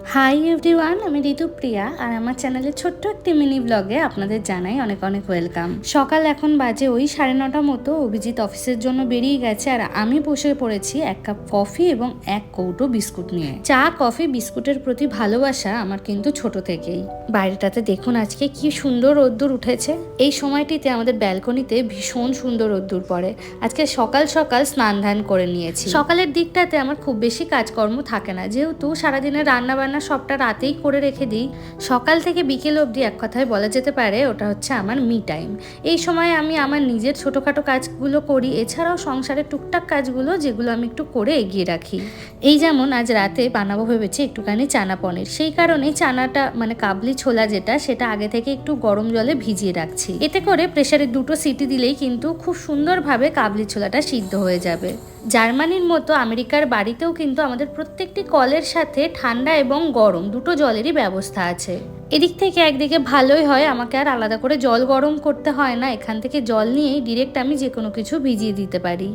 Hi everyone, আমি ঋতুপ্রিয়া আর আমার চ্যানেলে ছোট্ট একটি মিনি ব্লগে আপনাদের জানাই অনেক অনেক ওয়েলকাম। সকাল এখন বাজে ওই 9:30 মতো। অভিজিৎ অফিসের জন্য বেরিয়ে গেছে আর আমি বসে পড়েছি এক কাপ কফি এবং এক কৌটো বিস্কুট নিয়ে। চা, কফি, বিস্কুটের প্রতি ভালোবাসা আমার কিন্তু ছোট থেকেই। বাইরেটাতে দেখুন আজকে কি সুন্দর রোদ্দুর উঠেছে। এই সময়টিতে আমাদের ব্যালকনিতে ভীষণ সুন্দর রোদ্দুর পড়ে। আজকে সকাল সকাল স্নান ধান করে নিয়েছি। সকালের দিকটাতে আমার খুব বেশি কাজকর্ম থাকে না, যেহেতু সারাদিনের রান্না বান্না সবটা রাতেই করে রেখে দিই। সকাল থেকে বিকেল অবধি এক কথায় বলা যেতে পারে ওটা হচ্ছে আমার মি টাইম। এই সময় আমি আমার নিজের ছোটোখাটো কাজগুলো করি, এছাড়াও সংসারের টুকটাক কাজগুলো যেগুলো আমি একটু করে এগিয়ে রাখি। এই যেমন আজ রাতে বানাবো ভেবেছি একটুখানি চানা পনির। সেই কারণে চানাটা মানে কাবলি ছোলা যেটা, সেটা আগে থেকে একটু গরম জলে ভিজিয়ে রাখছি। এতে করে প্রেসারে 2টো সিটি দিলেই কিন্তু খুব সুন্দরভাবে কাবলি ছোলাটা সিদ্ধ হয়ে যাবে। জার্মানির মতো আমেরিকার বাড়িতেও কিন্তু আমাদের প্রত্যেকটি কলের সাথে ঠান্ডা এবং গরম দুটো জলেরই ব্যবস্থা আছে। এদিক থেকে একদিকে ভালোই হয়, আমাকে আর আলাদা করে জল গরম করতে হয় না। এখান থেকে জল নিয়েই ডিরেক্ট আমি যে কোনো কিছু ভিজিয়ে দিতে পারি।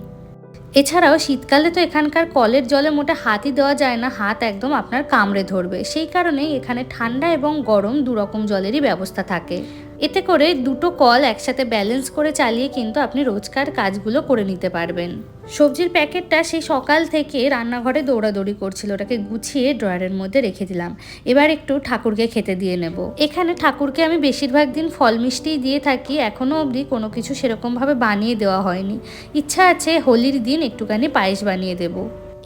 এছাড়াও শীতকালে তো এখানকার কলের জলে মোটে হাতই দেওয়া যায় না, হাত একদম আপনার কামড়ে ধরবে। সেই কারণেই এখানে ঠান্ডা এবং গরম দুরকম জলেরই ব্যবস্থা থাকে। এতে করে দুটো কল একসাথে ব্যালেন্স করে চালিয়ে কিন্তু আপনি রোজকার কাজগুলো করে নিতে পারবেন। সবজির প্যাকেটটা সেই সকাল থেকে রান্নাঘরে দৌড়াদৌড়ি করছিল, ওটাকে গুছিয়ে ড্রয়ারের মধ্যে রেখে দিলাম। এবার একটু ঠাকুরকে খেতে দিয়ে নেব। এখানে ঠাকুরকে আমি বেশিরভাগ দিন ফল মিষ্টিই দিয়ে থাকি, এখনও অবধি কোনো কিছু সেরকমভাবে বানিয়ে দেওয়া হয়নি। ইচ্ছা আছে হোলির দিন একটুখানি পায়েস বানিয়ে দেব।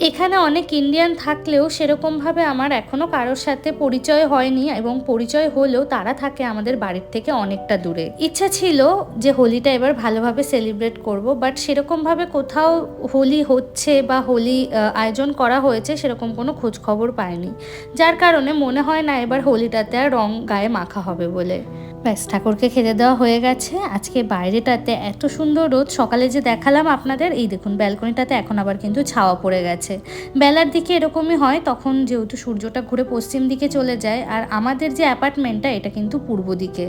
এখানে অনেক ইন্ডিয়ান থাকলেও সেরকমভাবে আমার এখনও কারোর সাথে পরিচয় হয়নি, এবং পরিচয় হলেও তারা থাকে আমাদের বাড়ির থেকে অনেকটা দূরে। ইচ্ছা ছিল যে হোলিটা এবার ভালোভাবে সেলিব্রেট করব, বাট সেরকমভাবে কোথাও হোলি হচ্ছে বা হোলি আয়োজন করা হয়েছে সেরকম কোনো খোঁজ খবর পাইনি, যার কারণে মনে হয় না এবার হোলিটাতে আর রং গায়ে মাখা হবে বলে। ব্যাস, ঠাকুরকে খেতে দেওয়া হয়ে গেছে। আজকে বাইরেটাতে এত সুন্দর রোদ, সকালে যে দেখালাম আপনাদের, এই দেখুন ব্যালকনিটাতে এখন আবার কিন্তু ছাওয়া পড়ে গেছে। বেলার দিকে এরকমই হয়, তখন যেহেতু সূর্যটা ঘুরে পশ্চিম দিকে চলে যায়, আর আমাদের যে অ্যাপার্টমেন্টটা এটা কিন্তু পূর্ব দিকে।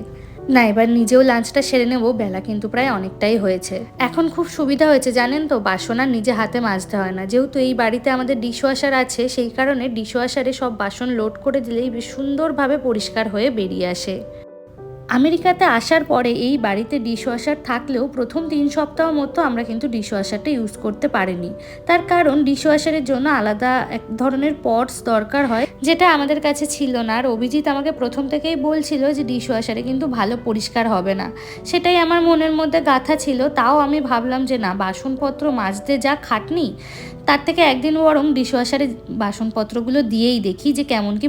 না, এবার নিজেও লাঞ্চটা সেরে নেব, বেলা কিন্তু প্রায় অনেকটাই হয়েছে। এখন খুব সুবিধা হয়েছে জানেন তো, বাসন আর নিজে হাতে মাজতে হয় না। যেহেতু এই বাড়িতে আমাদের ডিশওয়াশার আছে, সেই কারণে ডিশওয়াশারে সব বাসন লোড করে দিলেই বেশ সুন্দরভাবে পরিষ্কার হয়ে বেরিয়ে আসে। আমেরিকাতে আসার পরে এই বাড়িতে ডিশওয়াশার থাকলেও প্রথম 3 সপ্তাহ মতো আমরা কিন্তু ডিশওয়াশারটা ইউজ করতে পারিনি। তার কারণ ডিশওয়াশারের জন্য আলাদা এক ধরনের পটস দরকার হয়, যেটা আমাদের কাছে ছিল না। আর অভিজিৎ আমাকে প্রথম থেকেই বলছিল যে ডিশওয়াশারে কিন্তু ভালো পরিষ্কার হবে না। সেটাই আমার মনের মধ্যে গাঁথা ছিল। তাও আমি ভাবলাম যে না, বাসনপত্র মাজতে যা খাটনি, তার থেকে একদিন বরং ডিশওয়াশারে বাসনপত্রগুলো দিয়েই দেখি যে কেমন কি